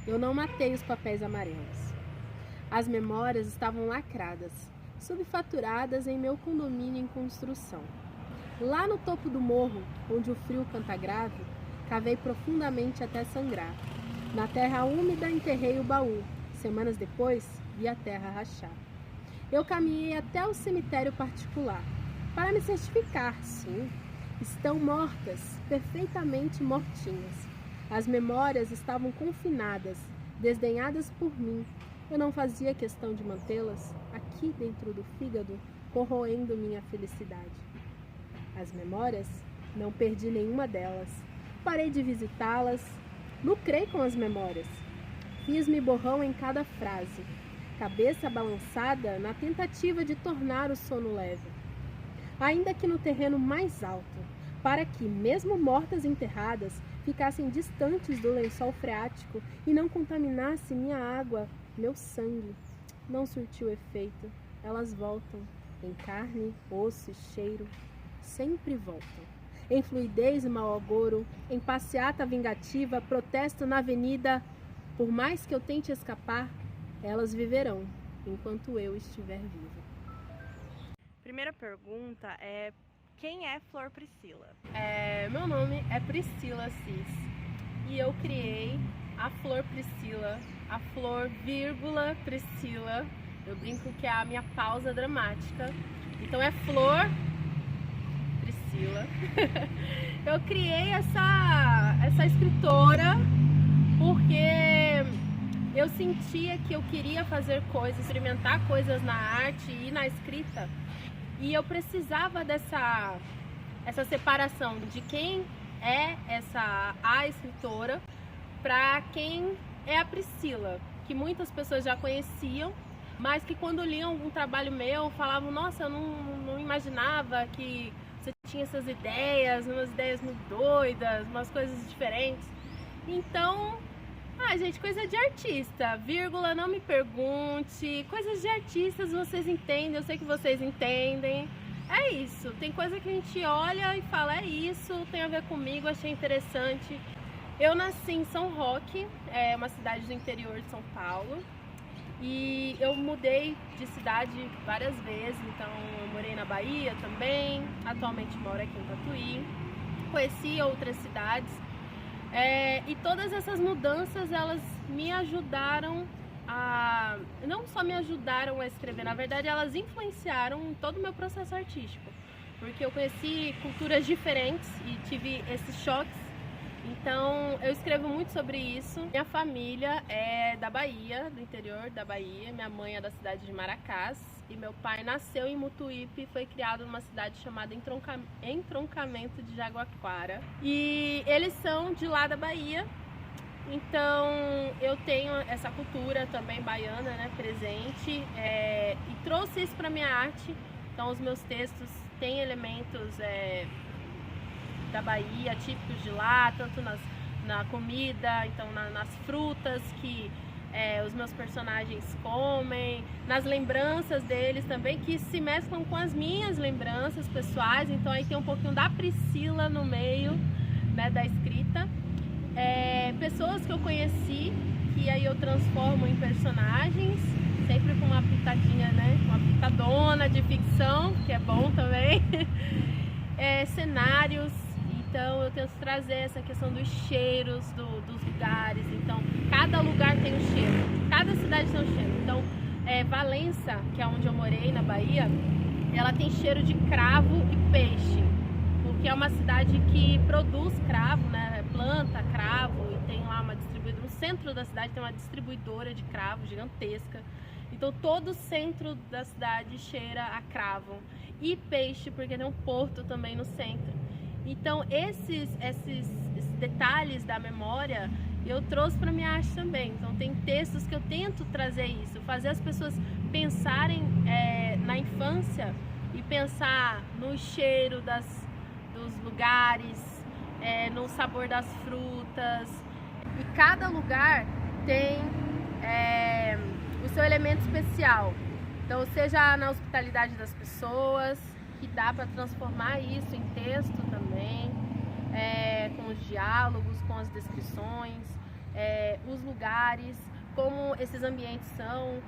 Eu não matei os papéis amarelos. As memórias estavam lacradas, subfaturadas em meu condomínio em construção. Lá no topo do morro, onde o frio canta grave, cavei profundamente até sangrar. Na terra úmida enterrei o baú. Semanas depois, vi a terra rachar. Eu caminhei até o cemitério particular, para me certificar, sim. Estão mortas, perfeitamente mortinhas. As memórias estavam confinadas, desdenhadas por mim. Eu não fazia questão de mantê-las aqui dentro do fígado, corroendo minha felicidade. As memórias, não perdi nenhuma delas. Parei de visitá-las, lucrei com as memórias. Fiz-me borrão em cada frase, cabeça balançada na tentativa de tornar o sono leve. Ainda que no terreno mais alto, para que, mesmo mortas enterradas, ficassem distantes do lençol freático e não contaminasse minha água, meu sangue. Não surtiu efeito. Elas voltam, em carne, osso e cheiro, sempre voltam. Em fluidez e mau agouro, em passeata vingativa, protesto na avenida. Por mais que eu tente escapar, elas viverão, enquanto eu estiver viva. Primeira pergunta é: quem é Flor Priscila? Meu nome é Priscila Assis e eu criei a Flor Priscila, a Flor vírgula Priscila. Eu brinco que é a minha pausa dramática. Então é Flor Priscila. Eu criei essa escritora porque eu sentia que eu queria fazer coisas, experimentar coisas na arte e na escrita. E eu precisava essa separação de quem é a escritora para quem é a Priscila, que muitas pessoas já conheciam, mas que quando liam algum trabalho meu falavam: nossa, eu não imaginava que você tinha essas ideias, umas ideias muito doidas, umas coisas diferentes. Então, gente, coisa de artista, vírgula, não me pergunte, coisas de artistas vocês entendem, eu sei que vocês entendem, é isso, tem coisa que a gente olha e fala, é isso, tem a ver comigo, achei interessante. Eu nasci em São Roque, é uma cidade do interior de São Paulo, e eu mudei de cidade várias vezes, então eu morei na Bahia também, atualmente moro aqui em Tatuí, conheci outras cidades. E todas essas mudanças, elas me ajudaram não só me ajudaram a escrever, na verdade elas influenciaram em todo o meu processo artístico, porque eu conheci culturas diferentes e tive esses choques, então eu escrevo muito sobre isso. Minha família é da Bahia, do interior da Bahia, minha mãe é da cidade de Maracás e meu pai nasceu em Mutuípe e foi criado numa cidade chamada Entroncamento de Jaguaquara. E eles são de lá da Bahia, então eu tenho essa cultura também baiana, né, presente, e trouxe isso para minha arte. Então os meus textos têm elementos da Bahia, típicos de lá, tanto na comida, então nas frutas que os meus personagens comem, nas lembranças deles também, que se mesclam com as minhas lembranças pessoais, então aí tem um pouquinho da Priscila no meio, né, da escrita. Pessoas que eu conheci, que aí eu transformo em personagens, sempre com uma pitadinha, né, uma pitadona de ficção, que é bom também. Cenários. Então eu tento trazer essa questão dos cheiros dos lugares. Então cada lugar tem um cheiro, cada cidade tem um cheiro. Então Valença, que é onde eu morei na Bahia, ela tem cheiro de cravo e peixe, porque é uma cidade que produz cravo, né? Planta cravo e tem lá uma distribuidora. No centro da cidade tem uma distribuidora de cravo gigantesca. Então todo o centro da cidade cheira a cravo e peixe, porque tem um porto também no centro. Então esses detalhes da memória eu trouxe para minha arte também. Então tem textos que eu tento trazer isso, fazer as pessoas pensarem na infância e pensar no cheiro dos lugares, no sabor das frutas. E cada lugar tem o seu elemento especial. Então seja na hospitalidade das pessoas, que dá para transformar isso em texto também, com os diálogos, com as descrições, os lugares, como esses ambientes são,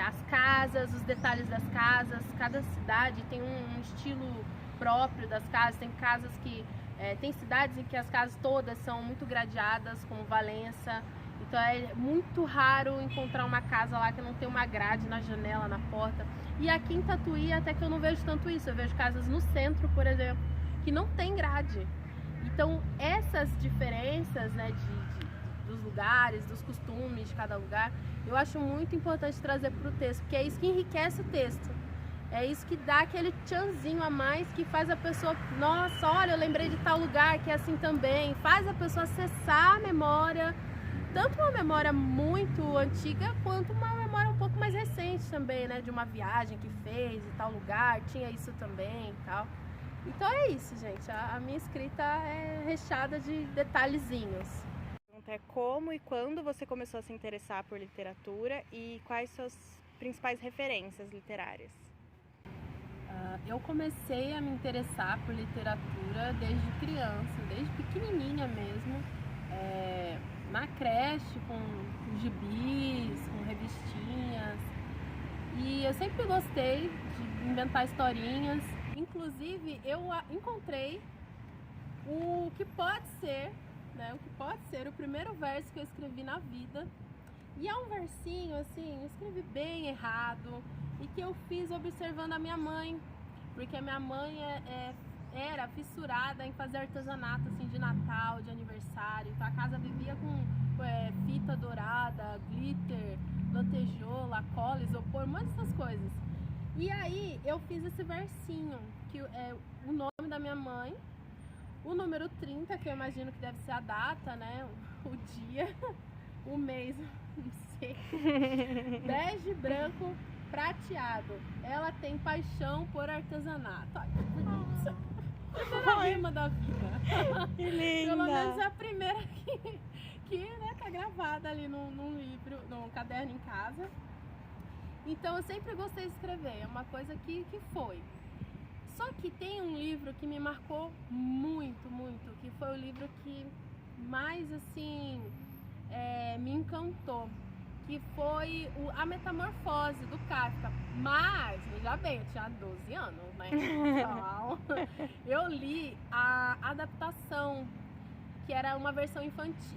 as casas, os detalhes das casas. Cada cidade tem um estilo próprio das casas. Tem casas que tem cidades em que as casas todas são muito gradeadas, como Valença. Então é muito raro encontrar uma casa lá que não tem uma grade na janela, na porta. E aqui em Tatuí até que eu não vejo tanto isso. Eu vejo casas no centro, por exemplo, que não tem grade. Então essas diferenças, né, dos lugares, dos costumes de cada lugar, eu acho muito importante trazer para o texto, porque é isso que enriquece o texto. É isso que dá aquele tchanzinho a mais, que faz a pessoa, nossa, olha, eu lembrei de tal lugar que é assim também. Faz a pessoa acessar a memória, tanto uma memória muito antiga, quanto uma memória um pouco mais recente também, né? De uma viagem que fez em tal lugar, tinha isso também e tal. Então é isso, gente. A minha escrita é recheada de detalhezinhos. A pergunta é como e quando você começou a se interessar por literatura e quais suas principais referências literárias? Eu comecei a me interessar por literatura desde criança, desde pequenininha mesmo, na creche, com gibis, com revistinhas, e eu sempre gostei de inventar historinhas. Inclusive eu encontrei o que pode ser, né, o primeiro verso que eu escrevi na vida. E é um versinho assim, eu escrevi bem errado, e que eu fiz observando a minha mãe, porque a minha mãe era fissurada em fazer artesanato assim, de Natal, de aniversário. Então a casa vivia com fita dourada, glitter, lantejoula, cola, isopor, um monte dessas coisas. E aí eu fiz esse versinho, que é o nome da minha mãe, o número 30, que eu imagino que deve ser a data, né, o dia, o mês, não sei, bege, branco, prateado. Ela tem paixão por artesanato. Ai, que bonita. Primeira rima da vida. Que linda. Pelo menos é a primeira que né, tá gravada ali num livro, num caderno em casa. Então eu sempre gostei de escrever, é uma coisa que foi. Só que tem um livro que me marcou muito, muito, que foi o livro que mais assim me encantou, que foi A Metamorfose, do Kafka. Mas, veja bem, eu tinha 12 anos, né? Então, eu li a adaptação, que era uma versão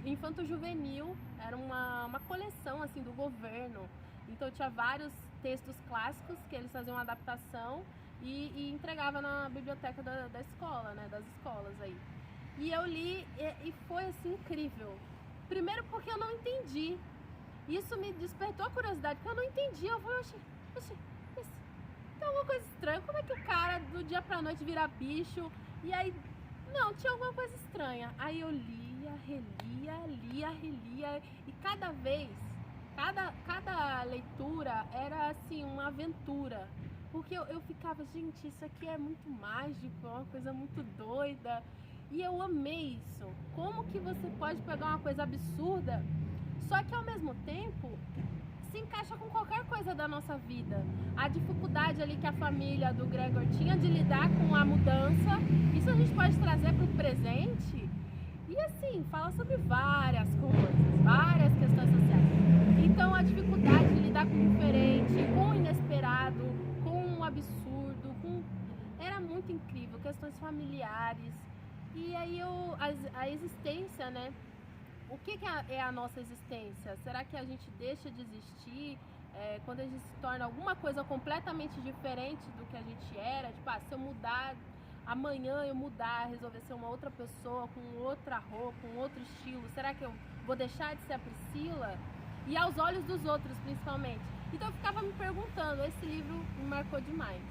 infanto-juvenil, era uma coleção assim do governo. Então tinha vários textos clássicos que eles faziam uma adaptação e entregava na biblioteca da escola, né? Das escolas aí. E eu li e foi assim incrível. Primeiro porque eu não entendi. Isso me despertou a curiosidade, porque eu não entendi. Eu falei, tem alguma coisa estranha. Como é que o cara do dia pra noite vira bicho? E aí, não, tinha alguma coisa estranha. Aí eu lia, relia, e cada vez, cada leitura era assim, uma aventura. Porque eu ficava, gente, isso aqui é muito mágico, é uma coisa muito doida. E eu amei isso. Como que você pode pegar uma coisa absurda, só que ao mesmo tempo se encaixa com qualquer coisa da nossa vida. A dificuldade ali que a família do Gregor tinha de lidar com a mudança, isso a gente pode trazer para o presente. E assim, fala sobre várias coisas, várias questões sociais. Então a dificuldade de lidar com o diferente, com o inesperado, com o absurdo, era muito incrível, questões familiares. E aí a existência, né? O que é a nossa existência? Será que a gente deixa de existir quando a gente se torna alguma coisa completamente diferente do que a gente era? Tipo, se eu mudar, amanhã eu mudar, resolver ser uma outra pessoa, com outra roupa, com outro estilo, será que eu vou deixar de ser a Priscila? E aos olhos dos outros, principalmente. Então eu ficava me perguntando, esse livro me marcou demais.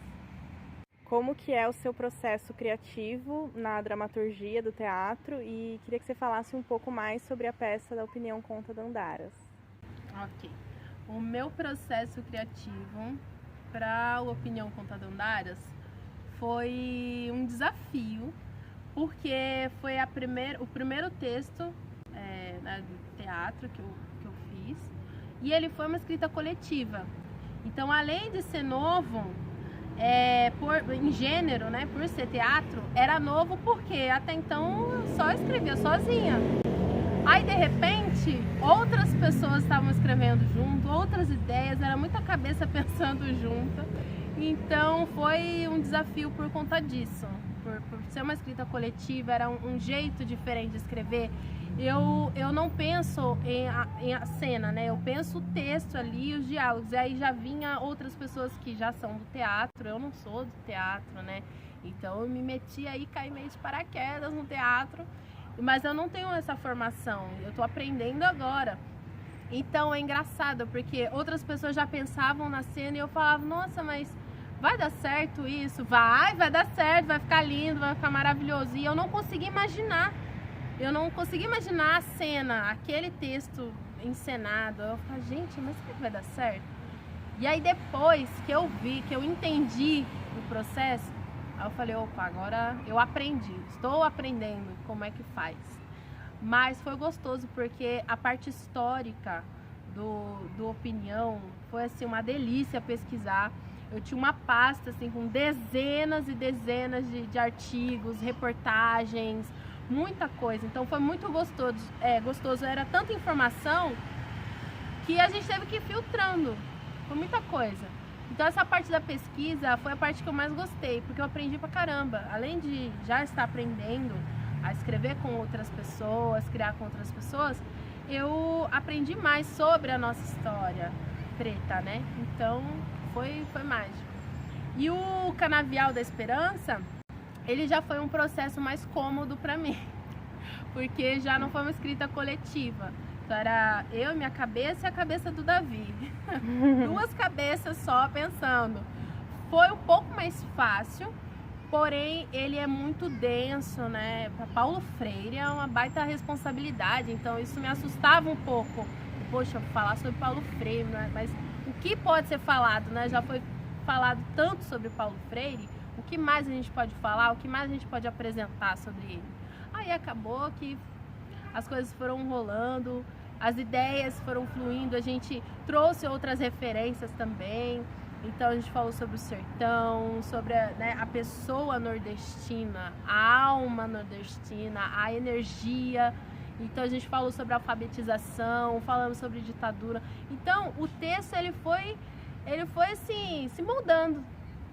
Como que é o seu processo criativo na dramaturgia do teatro, e queria que você falasse um pouco mais sobre a peça da Opinião Conta Dandaras. Ok. O meu processo criativo para a Opinião Conta Dandaras foi um desafio, porque foi o primeiro texto do teatro que eu fiz, e ele foi uma escrita coletiva. Então, além de ser novo, em gênero, né, por ser teatro, era novo porque até então eu só escrevia sozinha. Aí, de repente, outras pessoas estavam escrevendo junto, outras ideias, era muita cabeça pensando junto. Então, foi um desafio por conta disso. Por ser uma escrita coletiva, era um jeito diferente de escrever. Eu não penso em a cena, né? Eu penso o texto ali, os diálogos. E aí já vinha outras pessoas que já são do teatro, eu não sou do teatro, né? Então eu me meti aí, caí meio de paraquedas no teatro. Mas eu não tenho essa formação, eu tô aprendendo agora. Então é engraçado, porque outras pessoas já pensavam na cena e eu falava, nossa, mas vai dar certo isso? Vai dar certo, vai ficar lindo, vai ficar maravilhoso. E eu não consegui imaginar. Eu não consegui imaginar a cena, aquele texto encenado. Eu falei, gente, mas será que vai dar certo? E aí depois que eu vi, que eu entendi o processo, aí eu falei, opa, agora eu aprendi, estou aprendendo como é que faz. Mas foi gostoso porque a parte histórica do Opinião foi assim uma delícia pesquisar. Eu tinha uma pasta assim com dezenas e dezenas de artigos, reportagens, muita coisa. Então foi muito gostoso. Era tanta informação que a gente teve que ir filtrando. Foi muita coisa. Então essa parte da pesquisa foi a parte que eu mais gostei, porque eu aprendi pra caramba. Além de já estar aprendendo a escrever com outras pessoas, criar com outras pessoas, eu aprendi mais sobre a nossa história preta, né? Então foi mágico. E o Canavial da Esperança, ele já foi um processo mais cômodo pra mim, porque já não foi uma escrita coletiva. Então era eu, minha cabeça e a cabeça do Davi. Duas cabeças só pensando. Foi um pouco mais fácil, porém ele é muito denso, né? Para Paulo Freire é uma baita responsabilidade, então isso me assustava um pouco. Poxa, falar sobre Paulo Freire, né? Mas o que pode ser falado, né? Já foi falado tanto sobre Paulo Freire, o que mais a gente pode falar, o que mais a gente pode apresentar sobre ele? Aí acabou que as coisas foram rolando, as ideias foram fluindo, a gente trouxe outras referências também. Então a gente falou sobre o sertão, sobre a pessoa nordestina, a alma nordestina, a energia. Então a gente falou sobre alfabetização, falamos sobre ditadura. Então o texto ele foi assim, se moldando.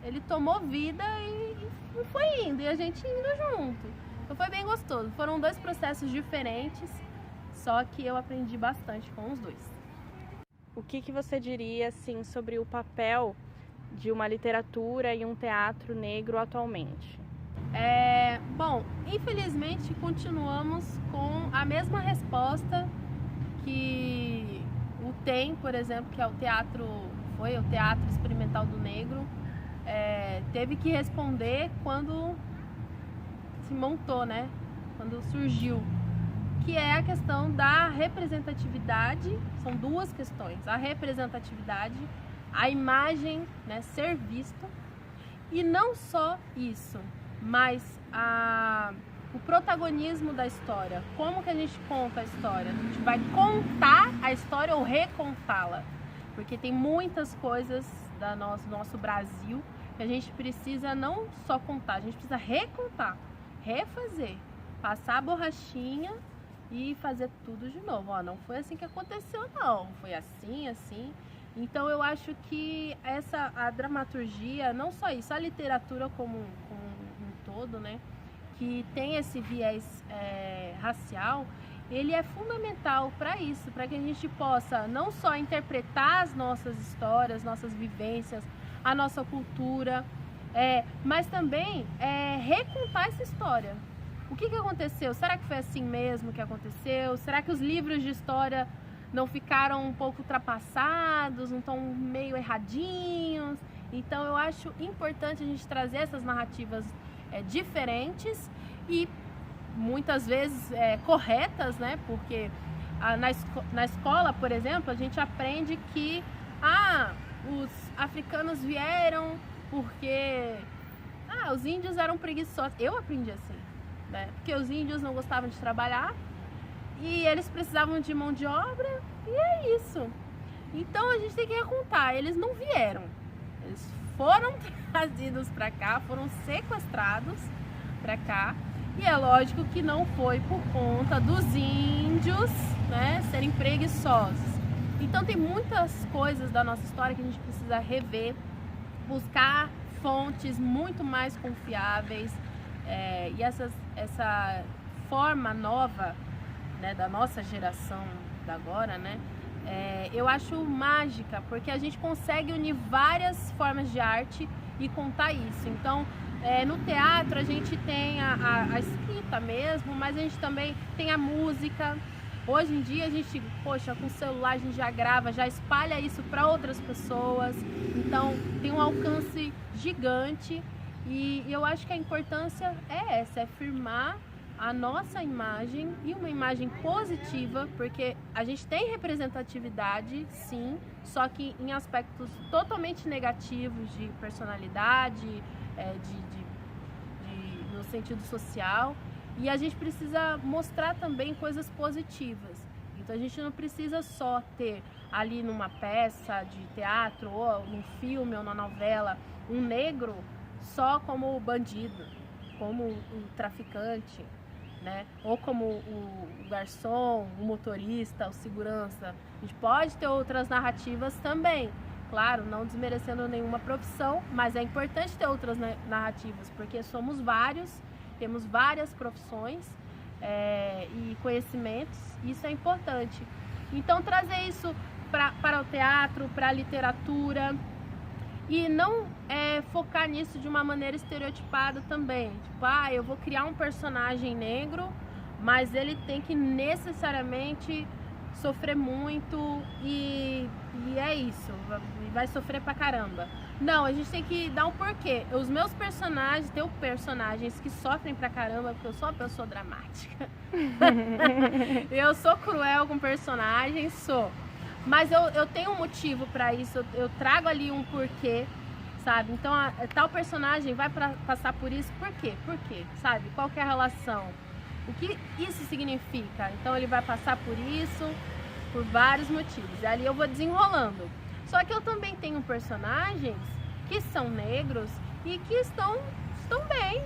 Ele tomou vida e foi indo, e a gente indo junto. Então foi bem gostoso. Foram dois processos diferentes, só que eu aprendi bastante com os dois. O que você diria assim sobre o papel de uma literatura e um teatro negro atualmente? Bom, infelizmente continuamos com a mesma resposta que o TEM, por exemplo, que é o Teatro Experimental do Negro, teve que responder quando se montou, né? Quando surgiu, que é a questão da representatividade. São duas questões: a representatividade, a imagem, né, ser visto, e não só isso, mas o protagonismo da história. Como que a gente conta a história? A gente vai contar a história ou recontá-la? Porque tem muitas coisas do nosso Brasil que a gente precisa não só contar, a gente precisa recontar, refazer, passar a borrachinha e fazer tudo de novo. Ó, não foi assim que aconteceu, não, foi assim. Então eu acho que a dramaturgia, não só isso, a literatura como um todo, né, que tem esse viés racial, ele é fundamental para isso, para que a gente possa não só interpretar as nossas histórias, nossas vivências, a nossa cultura, mas também recontar essa história. O que aconteceu? Será que foi assim mesmo que aconteceu? Será que os livros de história não ficaram um pouco ultrapassados, não estão meio erradinhos? Então eu acho importante a gente trazer essas narrativas diferentes e muitas vezes corretas, né? Porque na escola, por exemplo, a gente aprende que os africanos vieram porque os índios eram preguiçosos. Eu aprendi assim, né? Porque os índios não gostavam de trabalhar e eles precisavam de mão de obra, e é isso. Então a gente tem que recontar, eles não vieram, eles foram trazidos para cá, foram sequestrados para cá, E é lógico que não foi por conta dos índios, né, serem preguiçosos. Então tem muitas coisas da nossa história que a gente precisa rever, buscar fontes muito mais confiáveis, e essa forma nova, né, da nossa geração da agora, né, eu acho mágica, porque a gente consegue unir várias formas de arte e contar isso. Então, no teatro a gente tem a escrita mesmo, mas a gente também tem a música. Hoje em dia a gente, poxa, com o celular a gente já grava, já espalha isso para outras pessoas. Então tem um alcance gigante e eu acho que a importância é essa, é firmar a nossa imagem e uma imagem positiva, porque a gente tem representatividade, sim, só que em aspectos totalmente negativos de personalidade, no sentido social, e a gente precisa mostrar também coisas positivas. Então a gente não precisa só ter ali numa peça de teatro, ou num filme, ou na novela, um negro só como o bandido, como o traficante, né? Ou como o garçom, o motorista, o segurança. A gente pode ter outras narrativas também. Claro, não desmerecendo nenhuma profissão, mas é importante ter outras narrativas, porque somos vários, temos várias profissões e conhecimentos, isso é importante. Então trazer isso para o teatro, para a literatura, e não focar nisso de uma maneira estereotipada também. Tipo, eu vou criar um personagem negro, mas ele tem que necessariamente sofrer muito e é isso, vai sofrer pra caramba. Não, a gente tem que dar um porquê. Os meus personagens, tem personagens que sofrem pra caramba, porque eu sou uma pessoa dramática. Eu sou cruel com personagens, sou. Mas eu tenho um motivo pra isso, eu trago ali um porquê, sabe? Então, tal personagem vai passar por isso, por quê? Por quê? Sabe? Qual que é a relação? O que isso significa? Então ele vai passar por isso, por vários motivos. E ali eu vou desenrolando. Só que eu também tenho personagens que são negros e que estão bem,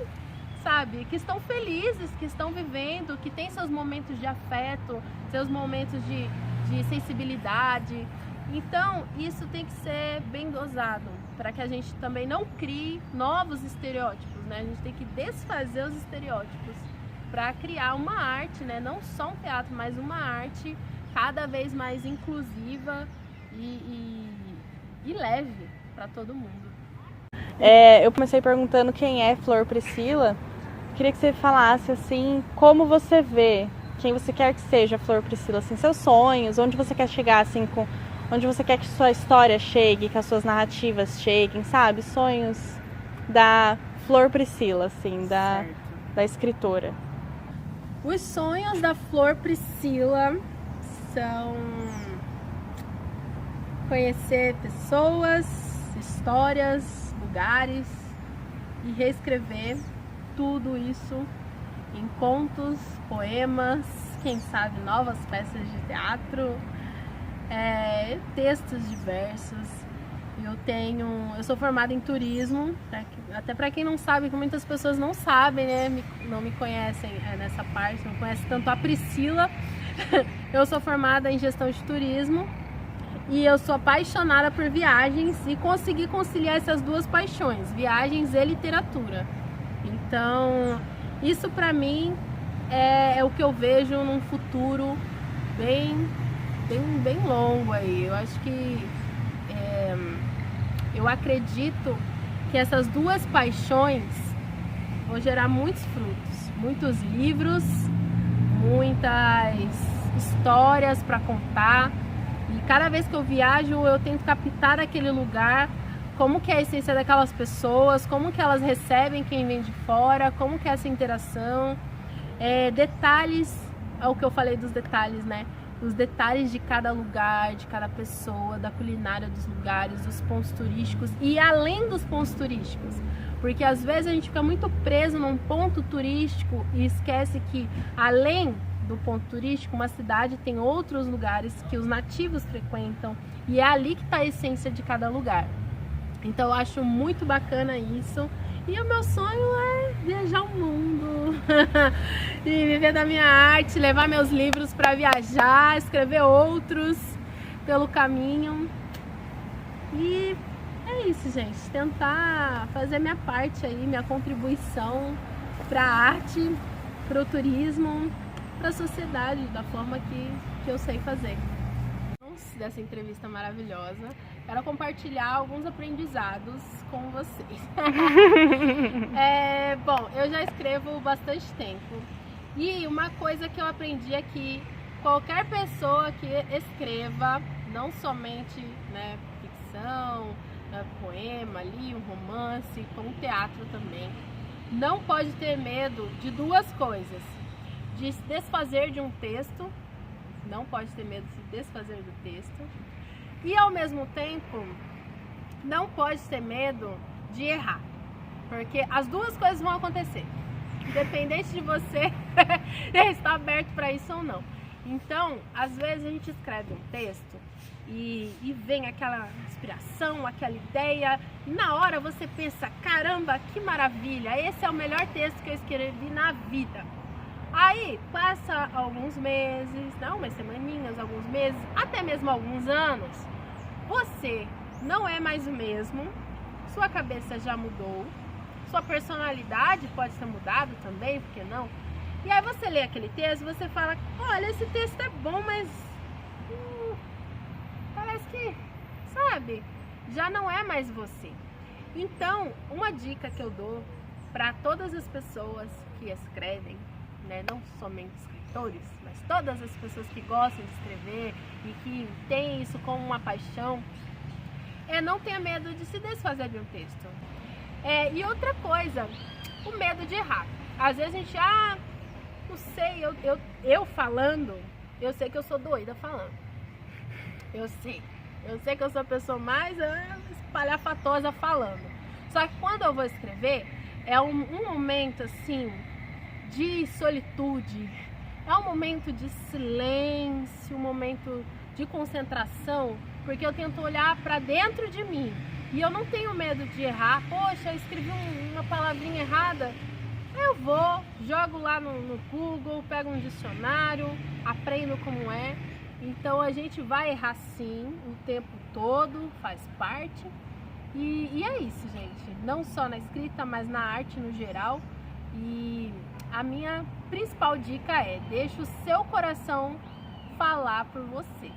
sabe? Que estão felizes, que estão vivendo, que têm seus momentos de afeto, seus momentos de sensibilidade. Então isso tem que ser bem dosado, para que a gente também não crie novos estereótipos, né? A gente tem que desfazer os estereótipos para criar uma arte, né? Não só um teatro, mas uma arte cada vez mais inclusiva e leve para todo mundo. Eu comecei perguntando quem é Flor Priscila. Queria que você falasse assim, como você vê, quem você quer que seja Flor Priscila, assim, seus sonhos, onde você quer chegar, assim, onde você quer que sua história chegue, que as suas narrativas cheguem, sabe? Sonhos da Flor Priscila, assim, da escritora. Os sonhos da Flor Priscila são conhecer pessoas, histórias, lugares e reescrever tudo isso em contos, poemas, quem sabe novas peças de teatro, textos diversos. Eu sou formada em turismo, até para quem não sabe, que muitas pessoas não sabem, né, não me conhecem nessa parte, não conhecem tanto a Priscila. Eu sou formada em gestão de turismo e eu sou apaixonada por viagens e consegui conciliar essas duas paixões, viagens e literatura. Então, isso para mim é o que eu vejo num futuro bem longo aí. Eu acho que eu acredito que essas duas paixões vão gerar muitos frutos, muitos livros, muitas histórias para contar. E cada vez que eu viajo, eu tento captar aquele lugar, como que é a essência daquelas pessoas, como que elas recebem quem vem de fora, como que é essa interação, detalhes, é o que eu falei dos detalhes, né? Os detalhes de cada lugar, de cada pessoa, da culinária dos lugares, dos pontos turísticos e além dos pontos turísticos. Porque às vezes a gente fica muito preso num ponto turístico e esquece que além do ponto turístico, uma cidade tem outros lugares que os nativos frequentam e é ali que está a essência de cada lugar. Então eu acho muito bacana isso E o meu sonho é viajar o mundo e viver da minha arte, levar meus livros para viajar, escrever outros pelo caminho. E é isso, gente. Tentar fazer minha parte aí, minha contribuição para a arte, para o turismo, para a sociedade, da forma que eu sei fazer. Dessa entrevista maravilhosa, quero compartilhar alguns aprendizados com vocês. Bom, eu já escrevo bastante tempo e uma coisa que eu aprendi é que qualquer pessoa que escreva, não somente, né, ficção, poema ali, um romance, como teatro também, não pode ter medo de duas coisas: de se desfazer de um texto. Não pode ter medo de se desfazer do texto. E ao mesmo tempo, não pode ter medo de errar. Porque as duas coisas vão acontecer. Independente de você estar aberto para isso ou não. Então, às vezes a gente escreve um texto e vem aquela inspiração, aquela ideia. E na hora você pensa, caramba, que maravilha! Esse é o melhor texto que eu escrevi na vida. Aí passa alguns meses, não, umas semaninhas, alguns meses, até mesmo alguns anos, você não é mais o mesmo, sua cabeça já mudou, sua personalidade pode ter mudado também, por que não? E aí você lê aquele texto e você fala, olha, esse texto é bom, mas parece que, sabe, já não é mais você. Então, uma dica que eu dou para todas as pessoas que escrevem, né, não somente escritores, mas todas as pessoas que gostam de escrever e que têm isso como uma paixão, não tenha medo de se desfazer de um texto. E outra coisa, o medo de errar. Às vezes a gente, não sei, eu falando, eu sei que eu sou doida falando. Eu sei que eu sou a pessoa mais espalhafatosa falando. Só que quando eu vou escrever, é um momento assim de solitude, é um momento de silêncio, um momento de concentração, porque eu tento olhar para dentro de mim e eu não tenho medo de errar. Poxa, eu escrevi uma palavrinha errada, eu vou, jogo lá no Google, pego um dicionário, aprendo como é. Então a gente vai errar sim o tempo todo, faz parte. E é isso, gente, não só na escrita, mas na arte no geral. E a minha principal dica é: deixe o seu coração falar por você.